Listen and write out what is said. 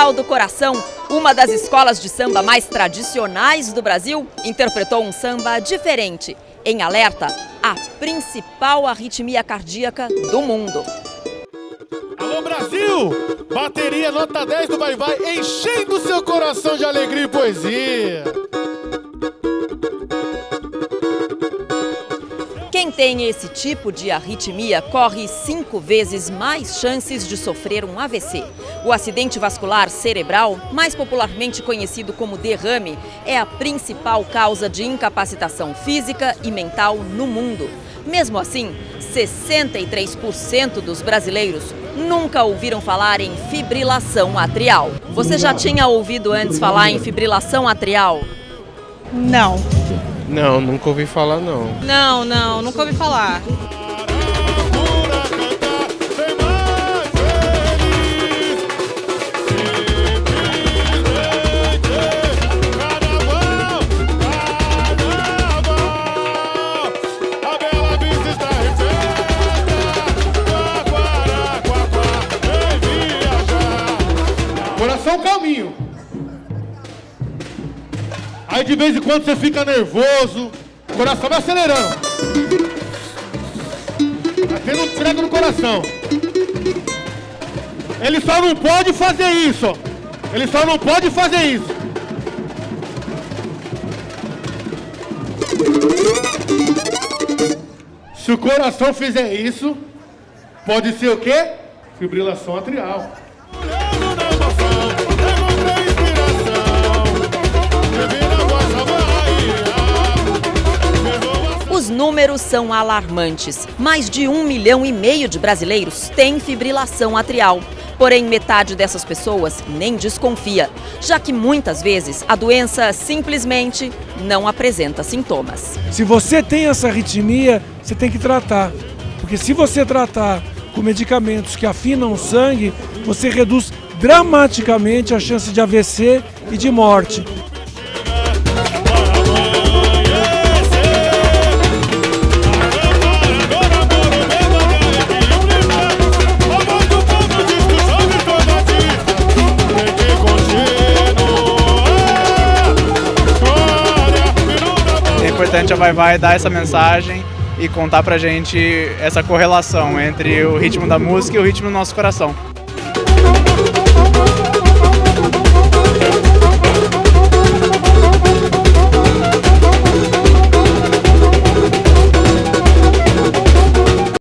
Festival do Coração, uma das escolas de samba mais tradicionais do Brasil, interpretou um samba diferente, em alerta à principal arritmia cardíaca do mundo. Alô Brasil! Bateria nota 10 do Vai Vai, enchendo seu coração de alegria e poesia. Quem tem esse tipo de arritmia corre 5 vezes mais chances de sofrer um AVC. O acidente vascular cerebral, mais popularmente conhecido como derrame, é a principal causa de incapacitação física e mental no mundo. Mesmo assim, 63% dos brasileiros nunca ouviram falar em fibrilação atrial. Você já tinha ouvido antes falar em fibrilação atrial? Não. Não, nunca ouvi falar não. Não, nunca ouvi falar. Coração calminho. Aí de vez em quando você fica nervoso, o coração vai acelerando. Tá tendo um treco no coração. Ele só não pode fazer isso, ó. Ele só não pode fazer isso. Se o coração fizer isso, pode ser o quê? Fibrilação atrial. Os números são alarmantes. Mais de 1,5 milhão de brasileiros têm fibrilação atrial. Porém, metade dessas pessoas nem desconfia, já que muitas vezes a doença simplesmente não apresenta sintomas. Se você tem essa arritmia, você tem que tratar. Porque se você tratar com medicamentos que afinam o sangue, você reduz dramaticamente a chance de AVC e de morte. É importante a Vai Vai dar essa mensagem e contar pra gente essa correlação entre o ritmo da música e o ritmo do nosso coração.